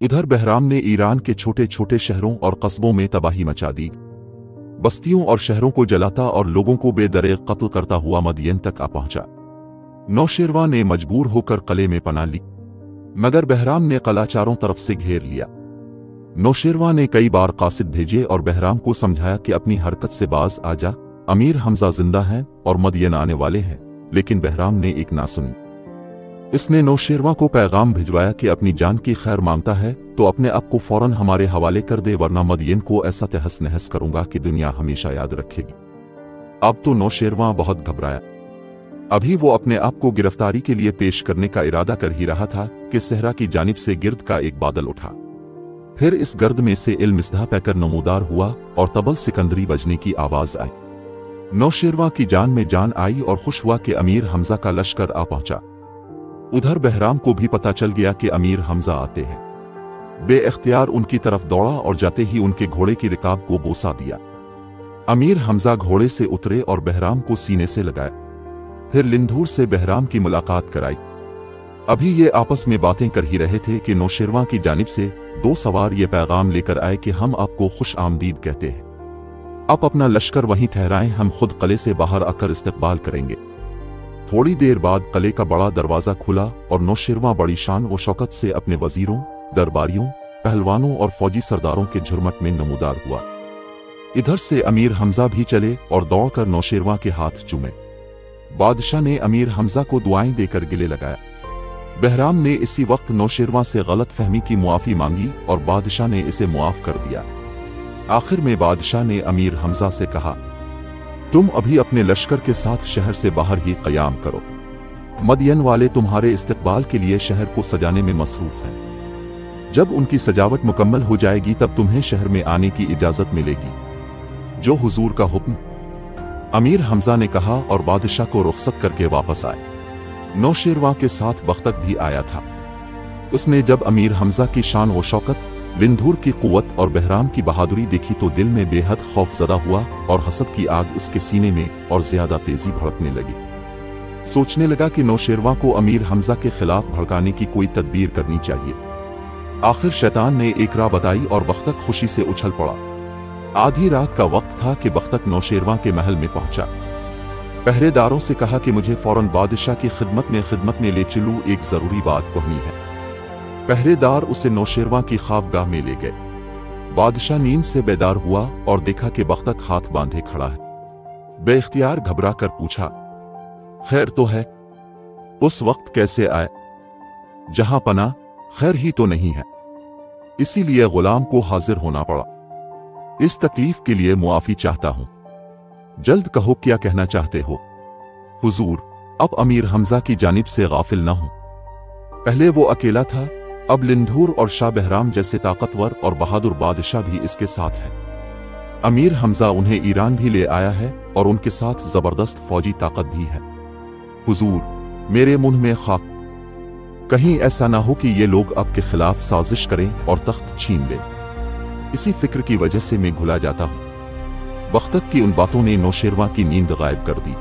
इधर बहराम ने ईरान के छोटे छोटे शहरों और कस्बों में तबाही मचा दी। बस्तियों और शहरों को जलाता और लोगों को बेदरेग कत्ल करता हुआ मदियन तक आ पहुंचा। नौशेरवां ने मजबूर होकर किले में पनाह ली, मगर बहराम ने किला चारों तरफ से घेर लिया। नौशेरवां ने कई बार कासिद भेजे और बहराम को समझाया कि अपनी हरकत से बाज आ जा, अमीर हमजा जिंदा हैं और मदियन आने वाले हैं, लेकिन बहराम ने एक ना सुनी। इसने नौशेरवां को पैगाम भिजवाया कि अपनी जान की खैर मांगता है तो अपने आप को फौरन हमारे हवाले कर दे, वरना मदियन को ऐसा तहस नहस करूंगा कि दुनिया हमेशा याद रखेगी। अब तो नौशेरवां बहुत घबराया। अभी वो अपने आप को गिरफ्तारी के लिए पेश करने का इरादा कर ही रहा था कि सहरा की जानिब से गिर्द का एक बादल उठा। फिर इस गर्द में से इल्मिस्दा पैकर नमूदार हुआ और तबल सिकंदरी बजने की आवाज आई। नौशेरवां की जान में जान आई और खुश हुआ कि अमीर हमजा का लश्कर आ पहुंचा। उधर बहराम को भी पता चल गया कि अमीर हमजा आते हैं। बेइख्तियार उनकी तरफ दौड़ा और जाते ही उनके घोड़े की रिकाब को बोसा दिया। अमीर हमजा घोड़े से उतरे और बहराम को सीने से लगाए। फिर लिंधूर से बहराम की मुलाकात कराई। अभी ये आपस में बातें कर ही रहे थे कि नौशेरवां की जानिब से दो सवार ये पैगाम लेकर आए कि हम आपको खुश आमदीद कहते हैं। आप अपना लश्कर वहीं ठहराएं, हम खुद किले से बाहर आकर इस्तकबाल करेंगे। थोड़ी देर बाद किले का बड़ा दरवाजा खुला और नौशेरवां बड़ी शान व शौकत से अपने वजीरों, दरबारियों, पहलवानों और फौजी सरदारों के झुरमट में नमूदार हुआ। इधर से अमीर हमजा भी चले और दौड़कर नौशेरवां के हाथ चूमे। बादशाह ने अमीर हमजा को दुआएं देकर गिले लगाया। बहराम ने इसी वक्त नौशेरवां से गलत फहमी की मुआफी मांगी और बादशाह ने इसे मुआफ कर दिया। आखिर में बादशाह ने अमीर हमजा से कहा, तुम अभी अपने लश्कर के साथ शहर से बाहर ही क़याम करो। मदियन वाले तुम्हारे इस्तकबाल के लिए शहर को सजाने में मसरूफ हैं। जब उनकी सजावट मुकम्मल हो जाएगी तब तुम्हें शहर में आने की इजाजत मिलेगी। जो हुजूर का हुक्म। अमीर हमजा ने कहा और बादशाह को रुखसत करके वापस आए। नौशेरवां के साथ बख्तक भी आया था। उसने जब अमीर हमजा की शान व शौकत, लिंधूर की कुव्वत और बहराम की बहादुरी देखी तो दिल में बेहद खौफजदा हुआ और हसद की आग उसके सीने में और ज्यादा तेजी भड़कने लगी। सोचने लगा कि नौशेरवां को अमीर हमजा के खिलाफ भड़काने की कोई तदबीर करनी चाहिए। आखिर शैतान ने एक राह बताई और बख्तक खुशी से उछल पड़ा। आधी रात का वक्त था कि बख्तक नौशेरवां के महल में पहुंचा। पहरेदारों से कहा कि मुझे फौरन बादशाह की खिदमत में ले चलूं, एक जरूरी बात कहनी है। पहरेदार उसे नौशेरवां की ख्वाबगाह में ले गए। बादशाह नींद से बेदार हुआ और देखा कि बख्तक हाथ बांधे खड़ा है। बेइख्तियार घबरा कर पूछा, खैर तो है? उस वक्त कैसे आए? जहां पना खैर ही तो नहीं है, इसीलिए गुलाम को हाजिर होना पड़ा। इस तकलीफ के लिए मुआफी चाहता हूं। जल्द कहो क्या कहना चाहते हो। हुजूर, अब अमीर हमजा की जानिब से गाफिल न हो। पहले वो अकेला था, अब लिंधूर और शाह बहराम जैसे ताकतवर और बहादुर बादशाह भी इसके साथ हैं। अमीर हमजा उन्हें ईरान भी ले आया है और उनके साथ जबरदस्त फौजी ताकत भी है। हुजूर, मेरे मुंह में खाक, कहीं ऐसा ना हो कि ये लोग आपके खिलाफ साजिश करें और तख्त छीन लें। इसी फिक्र की वजह से मैं घुला जाता हूं। बख्तक की उन बातों ने नौशेरवां की नींद गायब कर दी।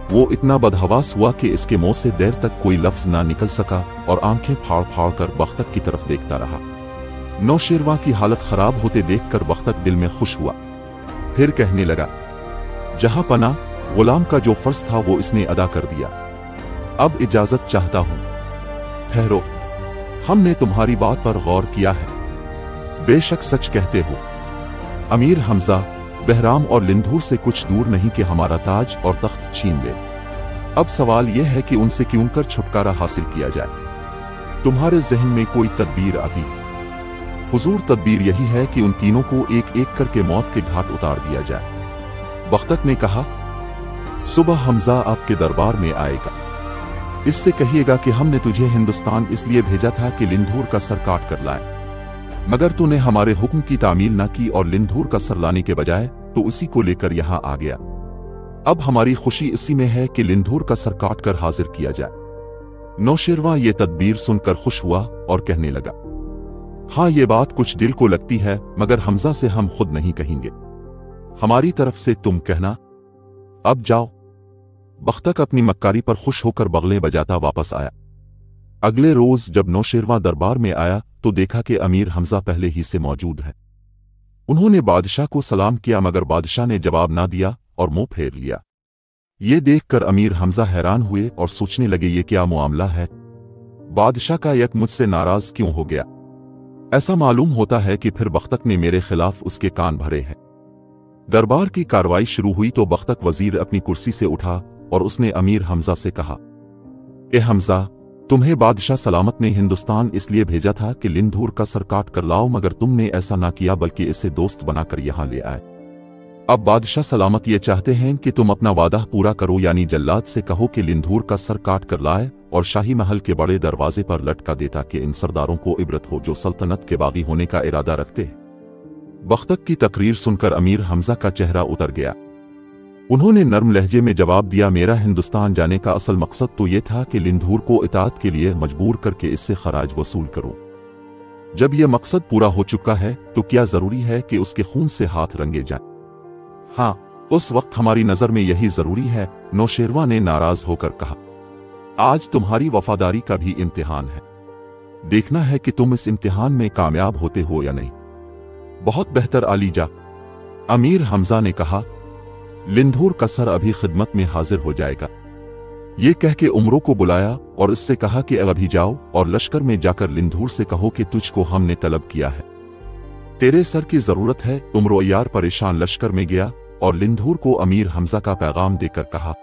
वो इतना बदहवास हुआ कि इसके मुंह से देर तक कोई लफ्ज ना निकल सका और आंखें फाड़ फाड़ कर बख्तक की तरफ देखता रहा। नौशेरवां की हालत खराब होते देखकर बख्तक दिल में खुश हुआ। फिर कहने लगा, जहां पना गुलाम का जो फर्ज था वो इसने अदा कर दिया। अब इजाजत चाहता हूं। ठहरो, हमने तुम्हारी बात पर गौर किया है। बेशक सच कहते हो। अमीर हमजा, बहराम और लिंधूर से कुछ दूर नहीं कि हमारा ताज और तख्त छीन ले। अब सवाल यह है कि उनसे क्यों कर छुटकारा हासिल किया जाए। तुम्हारे जहन में कोई तदबीर आती? हुजूर, तदबीर यही है कि उन तीनों को एक एक करके मौत के घाट उतार दिया जाए। बख्तक ने कहा, सुबह हमजा आपके दरबार में आएगा। इससे कहिएगा कि हमने तुझे हिंदुस्तान इसलिए भेजा था कि लिंधूर का सर काट कर लाए, मगर तूने हमारे हुक्म की तामील न की और लिंधूर का सर लाने के बजाय तो उसी को लेकर यहां आ गया। अब हमारी खुशी इसी में है कि लिंधूर का सर काट कर हाजिर किया जाए। नौशेरवां ये तदबीर सुनकर खुश हुआ और कहने लगा, हाँ, ये बात कुछ दिल को लगती है, मगर हमजा से हम खुद नहीं कहेंगे। हमारी तरफ से तुम कहना। अब जाओ। बख्तक अपनी मक्कारी पर खुश होकर बगले बजाता वापस आया। अगले रोज जब नौशेरवां दरबार में आया तो देखा कि अमीर हमजा पहले ही से मौजूद है। उन्होंने बादशाह को सलाम किया मगर बादशाह ने जवाब ना दिया और मुंह फेर लिया। ये देखकर अमीर हमजा हैरान हुए और सोचने लगे ये क्या मामला है, बादशाह का यक मुझसे नाराज क्यों हो गया। ऐसा मालूम होता है कि फिर बख्तक ने मेरे खिलाफ उसके कान भरे हैं। दरबार की कार्रवाई शुरू हुई तो बख्तक वजीर अपनी कुर्सी से उठा और उसने अमीर हमजा से कहा, ए हमजा, तुम्हें बादशाह सलामत ने हिंदुस्तान इसलिए भेजा था कि लिंधूर का सर काट कर लाओ, मगर तुमने ऐसा ना किया बल्कि इसे दोस्त बनाकर यहां ले आए। अब बादशाह सलामत ये चाहते हैं कि तुम अपना वादा पूरा करो, यानी जल्लाद से कहो कि लिंधूर का सर काट कर लाए और शाही महल के बड़े दरवाजे पर लटका देता कि इन सरदारों को इबरत हो जो सल्तनत के बागी होने का इरादा रखते हैं। बख्तक की तकरीर सुनकर अमीर हमजा का चेहरा उतर गया। उन्होंने नर्म लहजे में जवाब दिया, मेरा हिंदुस्तान जाने का असल मकसद तो ये था कि लिंधूर को इताअत के लिए मजबूर करके इससे खराज वसूल करूं। जब यह मकसद पूरा हो चुका है तो क्या जरूरी है कि उसके खून से हाथ रंगे जाएं? हाँ, उस वक्त हमारी नजर में यही जरूरी है, नौशेरवा ने नाराज होकर कहा। आज तुम्हारी वफादारी का भी इम्तिहान है, देखना है कि तुम इस इम्तिहान में कामयाब होते हो या नहीं। बहुत बेहतर आलीजा, अमीर हमजा ने कहा। लिंधूर का सर अभी खिदमत में हाजिर हो जाएगा। ये कह के उमरों को बुलाया और इससे कहा कि अभी जाओ और लश्कर में जाकर लिंधूर से कहो कि तुझको हमने तलब किया है, तेरे सर की जरूरत है। उमरो यार परेशान लश्कर में गया और लिंधूर को अमीर हमजा का पैगाम देकर कहा,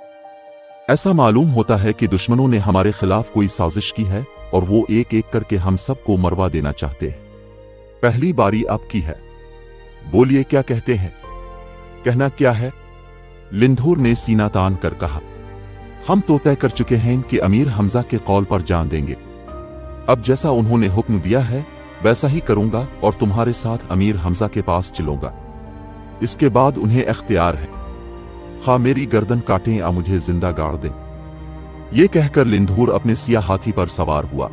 ऐसा मालूम होता है कि दुश्मनों ने हमारे खिलाफ कोई साजिश की है और वो एक एक करके हम सबको मरवा देना चाहते हैं। पहली बारी आपकी है, बोलिए क्या कहते हैं? कहना क्या है? लिंधूर ने सीना तान कर कहा, हम तो तय कर चुके हैं कि अमीर हमजा के कौल पर जान देंगे। अब जैसा उन्होंने हुक्म दिया है वैसा ही करूंगा और तुम्हारे साथ अमीर हमजा के पास चलूंगा। इसके बाद उन्हें इख्तियार है, खा मेरी गर्दन काटें या मुझे जिंदा गाड़ दें। ये कहकर लिंधूर अपने सियाह हाथी पर सवार हुआ।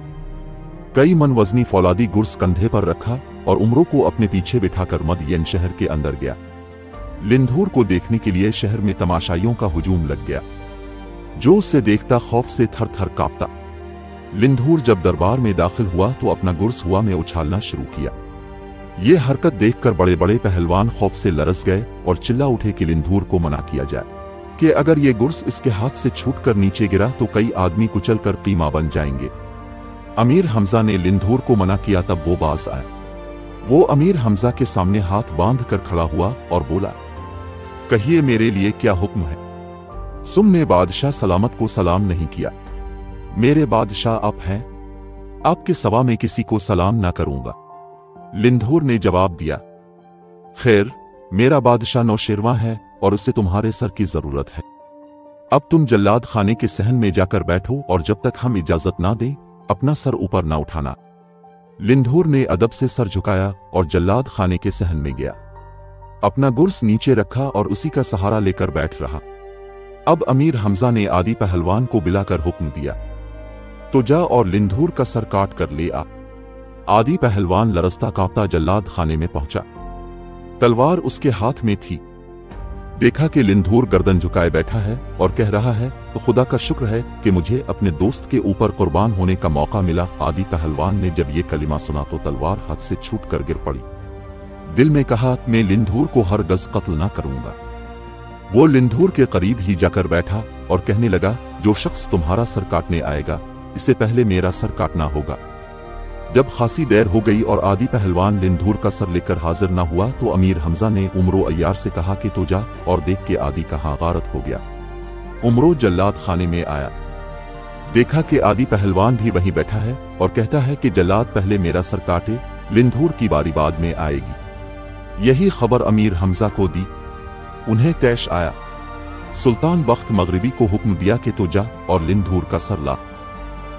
कई मन वजनी फौलादी गुर्स कंधे पर रखा और उमरों को अपने पीछे बिठाकर मदयन शहर के अंदर गया। लिंधूर को देखने के लिए शहर में तमाशाइयों का हुजूम लग गया, जो उसे देखता खौफ से थर थर कांपता। लिंधूर जब दरबार में दाखिल हुआ तो अपना गुर्स हुआ में उछालना शुरू किया। ये हरकत देखकर बड़े बड़े पहलवान खौफ से लरस गए और चिल्ला उठे कि लिंधूर को मना किया जाए कि अगर ये गुर्स इसके हाथ से छूटकर नीचे गिरा तो कई आदमी कुचलकर कीमा बन जाएंगे। अमीर हमजा ने लिंधूर को मना किया, तब वो बाज आया। वो अमीर हमजा के सामने हाथ बांध कर खड़ा हुआ और बोला, कहिए मेरे लिए क्या हुक्म है? तुमने बादशाह सलामत को सलाम नहीं किया। मेरे बादशाह आप हैं, आपके सवा में किसी को सलाम ना करूंगा। लिंधूर ने जवाब दिया, खैर, मेरा बादशाह नौशेरवा है और उसे तुम्हारे सर की जरूरत है। अब तुम जल्लाद खाने के सहन में जाकर बैठो और जब तक हम इजाजत ना दें अपना सर ऊपर ना उठाना। लिंधूर ने अदब से सर झुकाया और जल्लाद खाने के सहन में गया। अपना गुर्स नीचे रखा और उसी का सहारा लेकर बैठ रहा। अब अमीर हमजा ने आदि पहलवान को बुलाकर हुक्म दिया, तो जा और लिंधूर का सर काट कर ले आ। आदि पहलवान लरसता कांपता जल्लाद खाने में पहुंचा। तलवार उसके हाथ में थी। देखा कि लिंधूर गर्दन झुकाए बैठा है और कह रहा है, तो खुदा का शुक्र है कि मुझे अपने दोस्त के ऊपर कुर्बान होने का मौका मिला। आदि पहलवान ने जब ये कलिमा सुना तो तलवार हाथ से छूटकर गिर पड़ी। दिल में कहा, मैं लिंधूर को हर गज कत्ल ना करूंगा। वो लिंधूर के करीब ही जाकर बैठा और कहने लगा, जो शख्स तुम्हारा सर काटने आएगा इससे पहले मेरा सर काटना होगा। जब खासी देर हो गई और आदि पहलवान लिंधूर का सर लेकर हाजिर ना हुआ तो अमीर हमजा ने उमरो अय्यार से कहा कि तो जा और देख के आदि कहाँ गारत हो गया। उमरो जल्लाद खाने में आया। देखा कि आदि पहलवान भी वहीं बैठा है और कहता है कि जल्लाद पहले मेरा सर काटे, लिंधूर की बारी बाद में आएगी। यही खबर अमीर हमजा को दी। उन्हें तैश आया। सुल्तान बख्त मगरिबी को हुक्म दिया कि तो जा और लिंधूर का सर ला।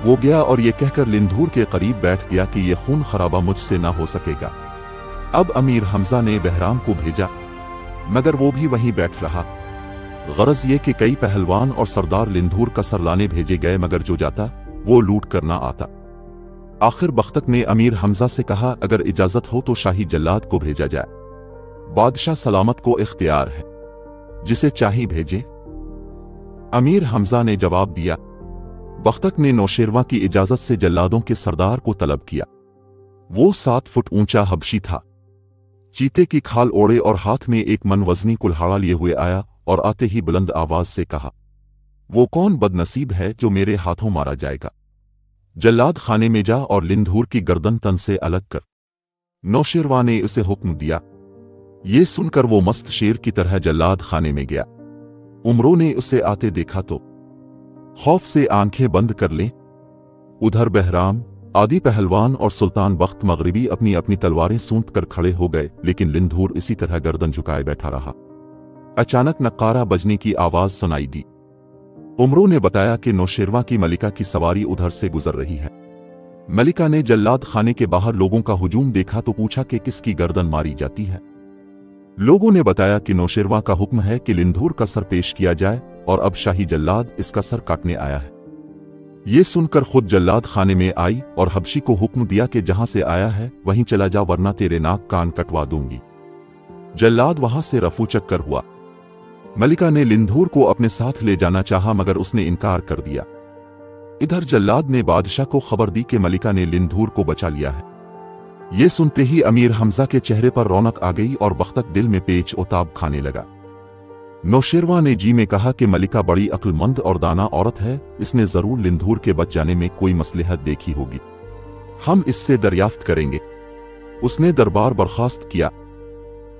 वो गया और ये कहकर लिंधूर के करीब बैठ गया कि ये खून खराबा मुझसे ना हो सकेगा। अब अमीर हमजा ने बहराम को भेजा, मगर वो भी वहीं बैठ रहा। गरज ये कि कई पहलवान और सरदार लिंधूर का सर लाने भेजे गए, मगर जो जाता वो लूट कर ना आता। आखिर बख्तक ने अमीर हमजा से कहा, अगर इजाजत हो तो शाही जल्लाद को भेजा जाए। बादशाह सलामत को इख्तियार है, जिसे चाहे भेजे। अमीर हमजा ने जवाब दिया, बख्तक ने नौशेरवा की इजाजत से जल्लादों के सरदार को तलब किया। वो 7 फुट ऊंचा हबशी था। चीते की खाल ओढ़े और हाथ में एक मन वजनी कुल्हाड़ा लिए हुए आया और आते ही बुलंद आवाज से कहा, वो कौन बदनसीब है जो मेरे हाथों मारा जाएगा? जल्लाद खाने में जा और लिंधूर की गर्दन तन से अलग कर। नौशेरवा ने उसे हुक्म दिया। ये सुनकर वो मस्त शेर की तरह जल्लाद खाने में गया। उमरों ने उसे आते देखा तो खौफ से आंखें बंद कर लें। उधर बहराम, आदि पहलवान और सुल्तान बख्त मगरिबी अपनी अपनी तलवारें सूंट कर खड़े हो गए, लेकिन लिंधूर इसी तरह गर्दन झुकाए बैठा रहा। अचानक नक्कारा बजने की आवाज सुनाई दी। उमरों ने बताया कि नौशेरवा की मलिका की सवारी उधर से गुजर रही है। मलिका ने जल्लाद खाने के बाहर लोगों का हुजूम देखा तो पूछा कि किसकी गर्दन मारी जाती है। लोगों ने बताया कि नौशेरवा का हुक्म है कि लिंधूर का सर पेश किया जाए और अब शाही जल्लाद इसका सर काटने आया है। ये सुनकर खुद जल्लाद खाने में आई और हबशी को हुक्म दिया कि जहां से आया है वहीं चला जा, वरना तेरे नाक कान कटवा दूंगी। जल्लाद वहां से रफू चक्कर हुआ। मलिका ने लिंधूर को अपने साथ ले जाना चाहा मगर उसने इनकार कर दिया। इधर जल्लाद ने बादशाह को खबर दी कि मलिका ने लिंधूर को बचा लिया है। ये सुनते ही अमीर हमजा के चेहरे पर रौनक आ गई और बख्तक दिल में पेच ओताब खाने लगा। नौशेरवा ने जी में कहा कि मलिका बड़ी अक्लमंद और दाना औरत है, इसने जरूर लिंधूर के बच जाने में कोई मसलहत देखी होगी। हम इससे दरियाफ्त करेंगे। उसने दरबार बर्खास्त किया।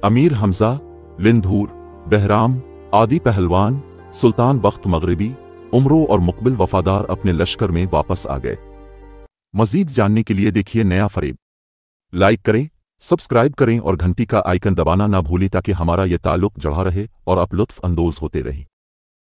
अमीर हमजा, लिंधूर, बहराम, आदि पहलवान, सुल्तान बख्त मगरिबी, उमरों और मुकबिल वफादार अपने लश्कर में वापस आ गए। मजीद जानने के लिए देखिए नया फरेब। लाइक करें, सब्सक्राइब करें और घंटी का आइकन दबाना ना भूलें ताकि हमारा ये ताल्लुक जड़ा रहे और आप लुत्फ अंदोज होते रहें।